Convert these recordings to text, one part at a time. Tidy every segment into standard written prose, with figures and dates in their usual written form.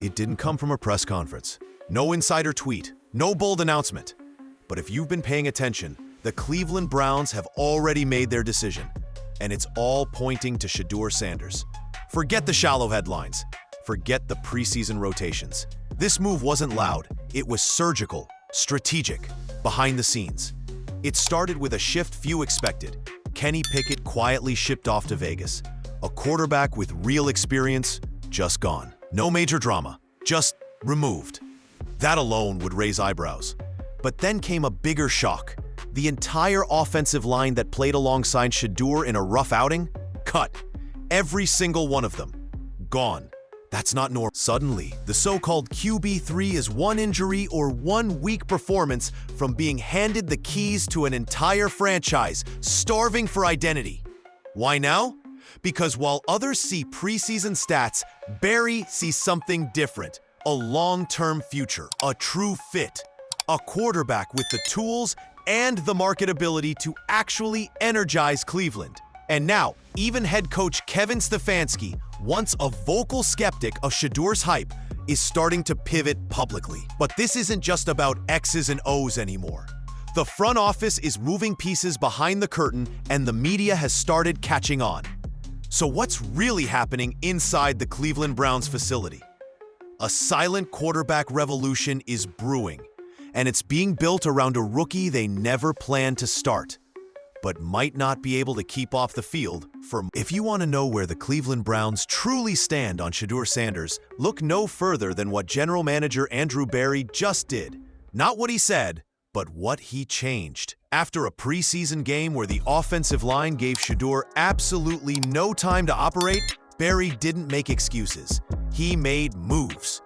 It didn't come from a press conference. No insider tweet, no bold announcement. But if you've been paying attention, the Cleveland Browns have already made their decision, and it's all pointing to Shedeur Sanders. Forget the shallow headlines. Forget the preseason rotations. This move wasn't loud. It was surgical, strategic, behind the scenes. It started with a shift few expected. Kenny Pickett quietly shipped off to Vegas. A quarterback with real experience, just gone. No major drama, just removed. That alone would raise eyebrows. But then came a bigger shock. The entire offensive line that played alongside Shedeur in a rough outing, cut. Every single one of them. Gone. That's not normal. Suddenly, the so-called QB3 is one injury or 1 weak performance from being handed the keys to an entire franchise, starving for identity. Why now? Because while others see preseason stats, Barry sees something different. A long-term future, a true fit. A quarterback with the tools and the marketability to actually energize Cleveland. And now, even head coach Kevin Stefanski, once a vocal skeptic of Shedeur's hype, is starting to pivot publicly. But this isn't just about X's and O's anymore. The front office is moving pieces behind the curtain, and the media has started catching on. So what's really happening inside the Cleveland Browns facility? A silent quarterback revolution is brewing, and it's being built around a rookie they never planned to start, but might not be able to keep off the field for. If you want to know where the Cleveland Browns truly stand on Shedeur Sanders, look no further than what General Manager Andrew Berry just did. Not what he said, but what he changed. After a preseason game where the offensive line gave Shedeur absolutely no time to operate, Berry didn't make excuses. He made moves.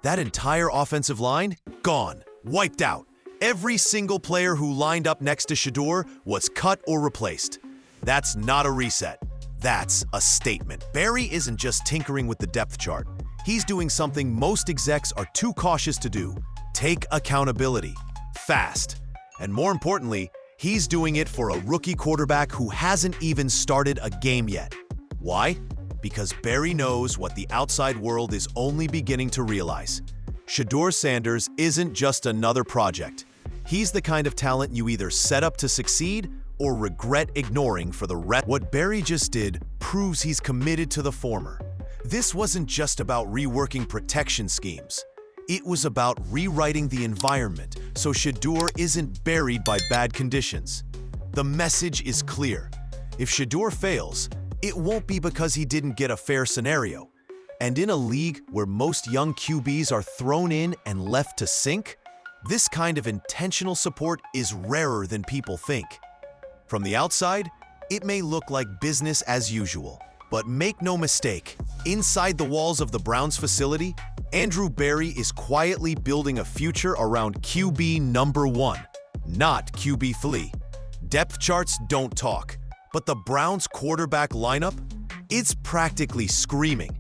That entire offensive line, gone, wiped out. Every single player who lined up next to Shedeur was cut or replaced. That's not a reset. That's a statement. Berry isn't just tinkering with the depth chart. He's doing something most execs are too cautious to do. Take accountability. Fast. And more importantly, he's doing it for a rookie quarterback who hasn't even started a game yet. Why? Because Berry knows what the outside world is only beginning to realize. Shedeur Sanders isn't just another project. He's the kind of talent you either set up to succeed or regret ignoring for the rest. What Berry just did proves he's committed to the former. This wasn't just about reworking protection schemes. It was about rewriting the environment so Shedeur isn't buried by bad conditions. The message is clear. If Shedeur fails, it won't be because he didn't get a fair scenario. And in a league where most young QBs are thrown in and left to sink, this kind of intentional support is rarer than people think. From the outside, it may look like business as usual. But make no mistake, inside the walls of the Browns facility, Andrew Berry is quietly building a future around QB number 1, not QB3. Depth charts don't talk, but the Browns quarterback lineup, it's practically screaming.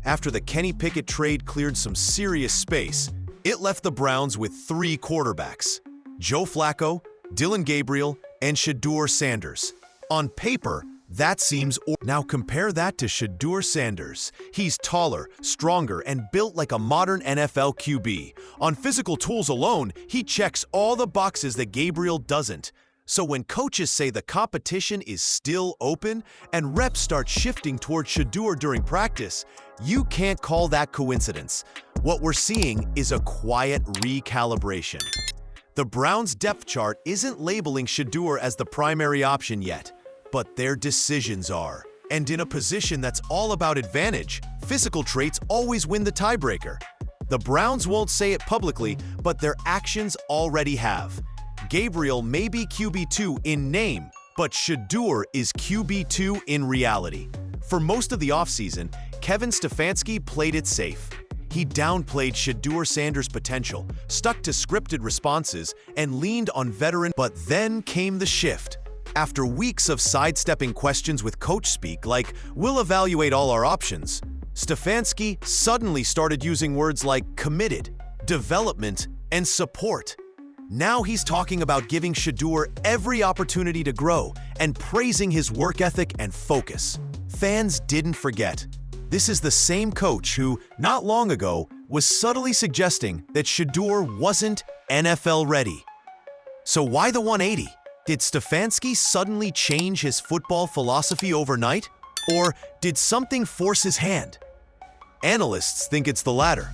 After the Kenny Pickett trade cleared some serious space, it left the Browns with 3 quarterbacks: Joe Flacco, Dillon Gabriel, and Shedeur Sanders. On paper, that seems. Now compare that to Shedeur Sanders. He's taller, stronger, and built like a modern NFL QB. On physical tools alone, he checks all the boxes that Gabriel doesn't. So when coaches say the competition is still open and reps start shifting toward Shedeur during practice, you can't call that coincidence. What we're seeing is a quiet recalibration. The Browns' depth chart isn't labeling Shedeur as the primary option yet, but their decisions are. And in a position that's all about advantage, physical traits always win the tiebreaker. The Browns won't say it publicly, but their actions already have. Gabriel may be QB2 in name, but Shedeur is QB2 in reality. For most of the offseason, Kevin Stefanski played it safe. He downplayed Shedeur Sanders' potential, stuck to scripted responses, and leaned on veteran. But then came the shift. After weeks of sidestepping questions with coach speak like, "We'll evaluate all our options," Stefanski suddenly started using words like committed, development, and support. Now he's talking about giving Shedeur every opportunity to grow and praising his work ethic and focus. Fans didn't forget. This is the same coach who, not long ago, was subtly suggesting that Shedeur wasn't NFL ready. So why the 180? Did Stefanski suddenly change his football philosophy overnight? Or did something force his hand? Analysts think it's the latter.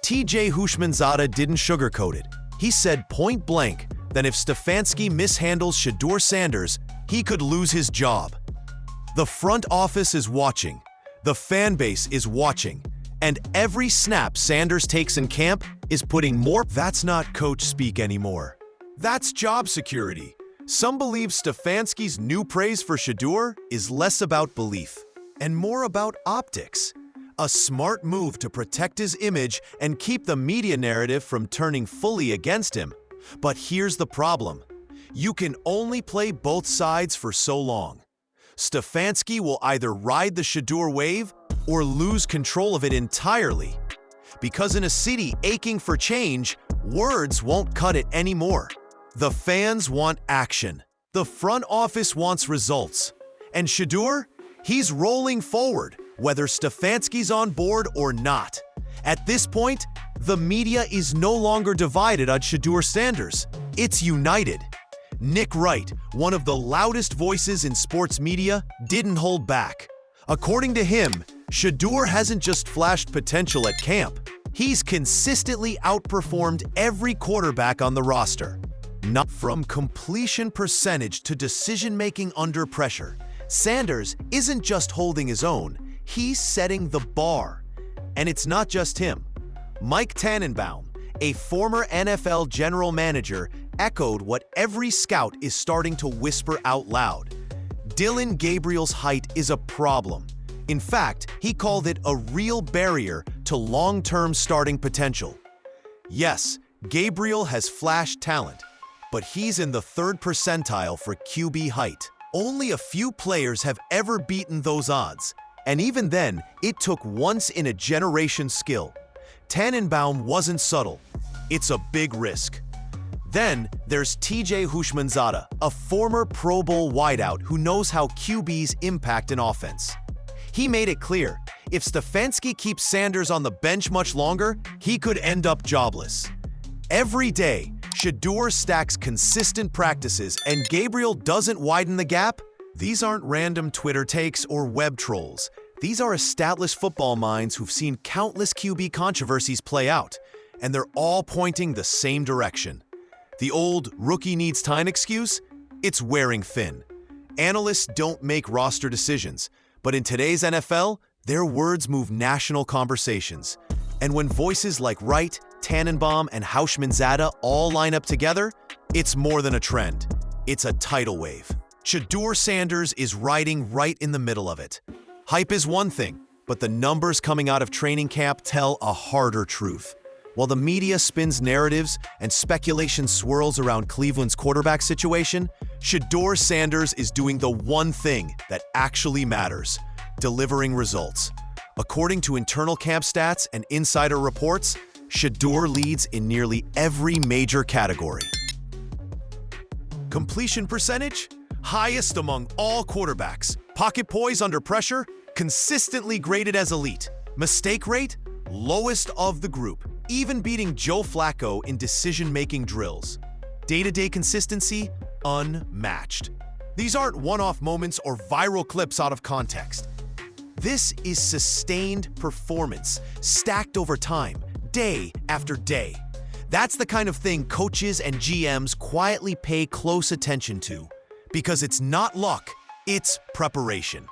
TJ Hushmanzada didn't sugarcoat it. He said point blank that if Stefanski mishandles Shedeur Sanders, he could lose his job. The front office is watching, the fan base is watching, and every snap Sanders takes in camp is putting more. That's not coach speak anymore. That's job security. Some believe Stefanski's new praise for Shedeur is less about belief and more about optics. A smart move to protect his image and keep the media narrative from turning fully against him. But here's the problem. You can only play both sides for so long. Stefanski will either ride the Shedeur wave or lose control of it entirely. Because in a city aching for change, words won't cut it anymore. The fans want action. The front office wants results. And Shedeur, he's rolling forward, whether Stefanski's on board or not. At this point, the media is no longer divided on Shedeur Sanders. It's united. Nick Wright, one of the loudest voices in sports media, didn't hold back. According to him, Shedeur hasn't just flashed potential at camp. He's consistently outperformed every quarterback on the roster. Not from completion percentage to decision-making under pressure, Sanders isn't just holding his own, he's setting the bar. And it's not just him. Mike Tannenbaum, a former NFL general manager, echoed what every scout is starting to whisper out loud. Dillon Gabriel's height is a problem. In fact, he called it a real barrier to long-term starting potential. Yes, Gabriel has flashed talent, but he's in the third percentile for QB height. Only a few players have ever beaten those odds, and even then, it took once-in-a-generation skill. Tannenbaum wasn't subtle. It's a big risk. Then there's TJ Hushmanzada, a former Pro Bowl wideout who knows how QBs impact an offense. He made it clear, if Stefanski keeps Sanders on the bench much longer, he could end up jobless. Every day, Shedeur stacks consistent practices and Gabriel doesn't widen the gap. These aren't random Twitter takes or web trolls. These are established football minds who've seen countless QB controversies play out, and they're all pointing the same direction. The old rookie needs time excuse? It's wearing thin. Analysts don't make roster decisions, but in today's NFL, their words move national conversations. And when voices like Wright, Tannenbaum, and Hushmanzada all line up together, it's more than a trend. It's a tidal wave. Shedeur Sanders is riding right in the middle of it. Hype is one thing, but the numbers coming out of training camp tell a harder truth. While the media spins narratives and speculation swirls around Cleveland's quarterback situation, Shedeur Sanders is doing the one thing that actually matters: delivering results. According to internal camp stats and insider reports, Shedeur leads in nearly every major category. Completion percentage? Highest among all quarterbacks. Pocket poise under pressure? Consistently graded as elite. Mistake rate? Lowest of the group, even beating Joe Flacco in decision-making drills. Day-to-day consistency? Unmatched. These aren't one-off moments or viral clips out of context. This is sustained performance, stacked over time, day after day. That's the kind of thing coaches and GMs quietly pay close attention to, because it's not luck, it's preparation.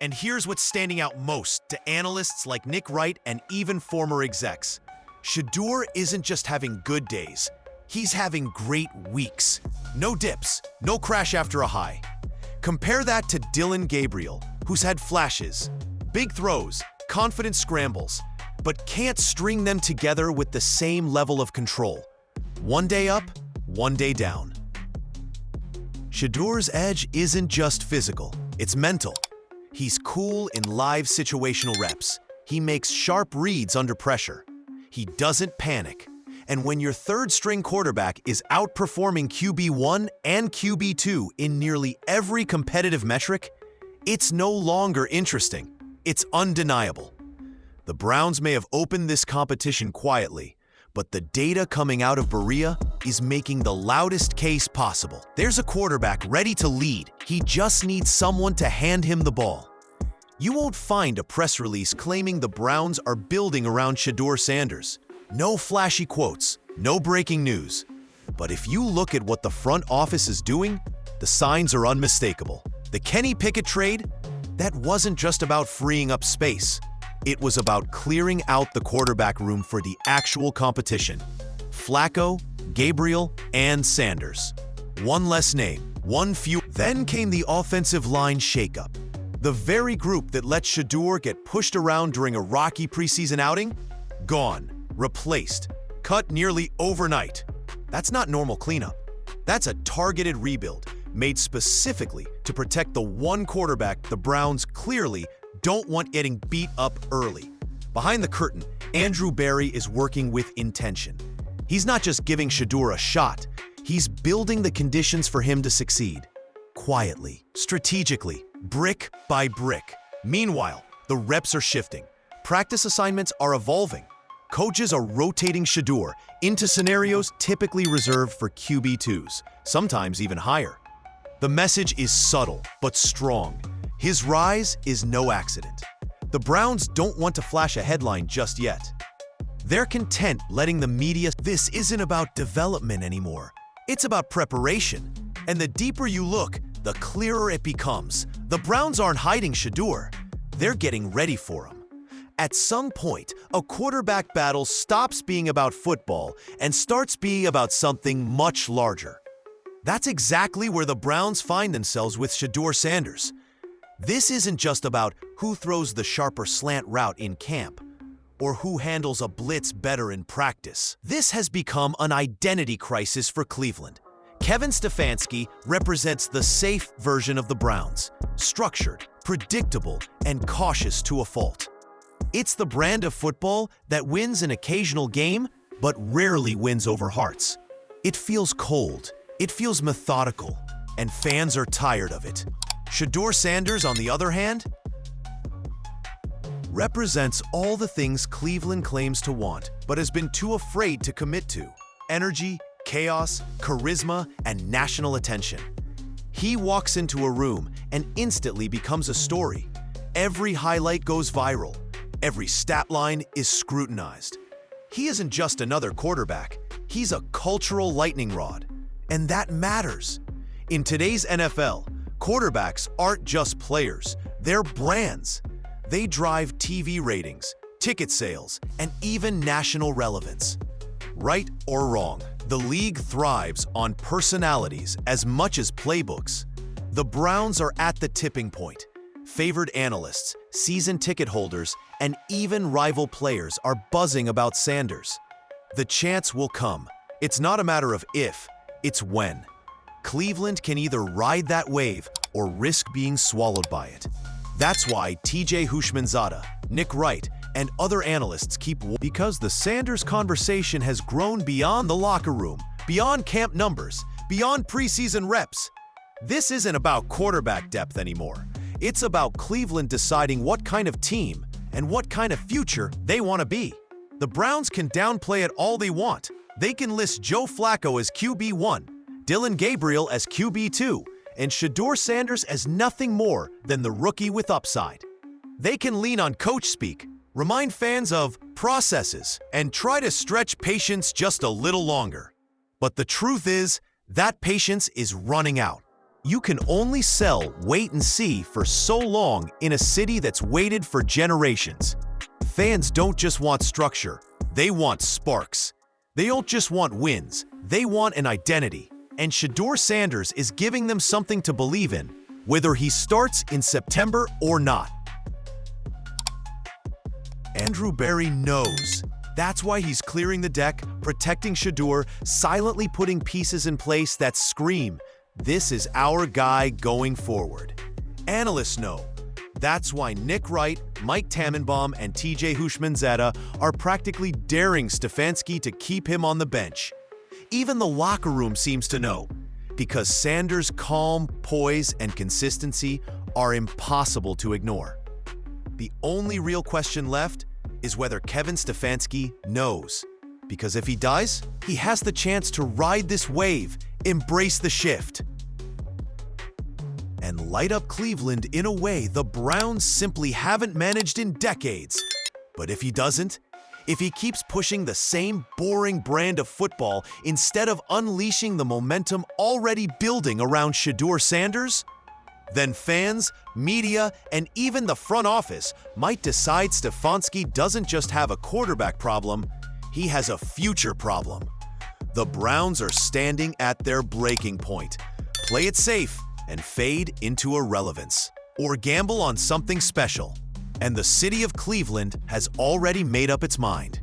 And here's what's standing out most to analysts like Nick Wright and even former execs. Shedeur isn't just having good days, he's having great weeks. No dips, no crash after a high. Compare that to Dillon Gabriel, who's had flashes, big throws, confident scrambles, but can't string them together with the same level of control. One day up, one day down. Shedeur's edge isn't just physical, it's mental. He's cool in live situational reps. He makes sharp reads under pressure. He doesn't panic. And when your third-string quarterback is outperforming QB1 and QB2 in nearly every competitive metric, it's no longer interesting. It's undeniable. The Browns may have opened this competition quietly, but the data coming out of Berea is making the loudest case possible. There's a quarterback ready to lead. He just needs someone to hand him the ball. You won't find a press release claiming the Browns are building around Shedeur Sanders. No flashy quotes, no breaking news. But if you look at what the front office is doing, the signs are unmistakable. The Kenny Pickett trade, that wasn't just about freeing up space. It was about clearing out the quarterback room for the actual competition. Flacco, Gabriel, and Sanders. One less name, one few. Then came the offensive line shakeup. The very group that let Shedeur get pushed around during a rocky preseason outing? Gone, replaced, cut nearly overnight. That's not normal cleanup. That's a targeted rebuild made specifically to protect the one quarterback the Browns clearly don't want getting beat up early. Behind the curtain, Andrew Berry is working with intention. He's not just giving Shedeur a shot, he's building the conditions for him to succeed. Quietly, strategically, brick by brick. Meanwhile, the reps are shifting. Practice assignments are evolving. Coaches are rotating Shedeur into scenarios typically reserved for QB2s, sometimes even higher. The message is subtle but strong. His rise is no accident. The Browns don't want to flash a headline just yet. They're content letting the media. This isn't about development anymore. It's about preparation. And the deeper you look, the clearer it becomes. The Browns aren't hiding Shedeur. They're getting ready for him. At some point, a quarterback battle stops being about football and starts being about something much larger. That's exactly where the Browns find themselves with Shedeur Sanders. This isn't just about who throws the sharper slant route in camp or who handles a blitz better in practice. This has become an identity crisis for Cleveland. Kevin Stefanski represents the safe version of the Browns, structured, predictable, and cautious to a fault. It's the brand of football that wins an occasional game, but rarely wins over hearts. It feels cold, it feels methodical, and fans are tired of it. Shedeur Sanders, on the other hand, represents all the things Cleveland claims to want, but has been too afraid to commit to: energy, chaos, charisma, and national attention. He walks into a room and instantly becomes a story. Every highlight goes viral. Every stat line is scrutinized. He isn't just another quarterback. He's a cultural lightning rod. And that matters. In today's NFL, quarterbacks aren't just players. They're brands. They drive TV ratings, ticket sales, and even national relevance. Right or wrong, the league thrives on personalities as much as playbooks. The Browns are at the tipping point. Favored analysts, season ticket holders, and even rival players are buzzing about Sanders. The chance will come. It's not a matter of if, it's when. Cleveland can either ride that wave or risk being swallowed by it. That's why TJ Houshmandzadeh, Nick Wright, and other analysts keep because the Sanders conversation has grown beyond the locker room, beyond camp numbers, beyond preseason reps. This isn't about quarterback depth anymore. It's about Cleveland deciding what kind of team and what kind of future they want to be. The Browns can downplay it all they want. They can list Joe Flacco as QB1, Dillon Gabriel as QB2, and Shedeur Sanders as nothing more than the rookie with upside. They can lean on coach speak, remind fans of processes, and try to stretch patience just a little longer. But the truth is, that patience is running out. You can only sell wait and see for so long in a city that's waited for generations. Fans don't just want structure, they want sparks. They don't just want wins, they want an identity. And Shedeur Sanders is giving them something to believe in, whether he starts in September or not. Andrew Berry knows. That's why he's clearing the deck, protecting Shedeur, silently putting pieces in place that scream, "This is our guy going forward." Analysts know. That's why Nick Wright, Mike Tannenbaum, and TJ Houshmandzadeh are practically daring Stefanski to keep him on the bench. Even the locker room seems to know, because Sanders' calm, poise, and consistency are impossible to ignore. The only real question left is whether Kevin Stefanski knows. Because if he does, he has the chance to ride this wave, embrace the shift, and light up Cleveland in a way the Browns simply haven't managed in decades. But if he doesn't, if he keeps pushing the same boring brand of football instead of unleashing the momentum already building around Shedeur Sanders, then fans, media, and even the front office might decide Stefanski doesn't just have a quarterback problem, he has a future problem. The Browns are standing at their breaking point. Play it safe and fade into irrelevance, or gamble on something special. And the city of Cleveland has already made up its mind.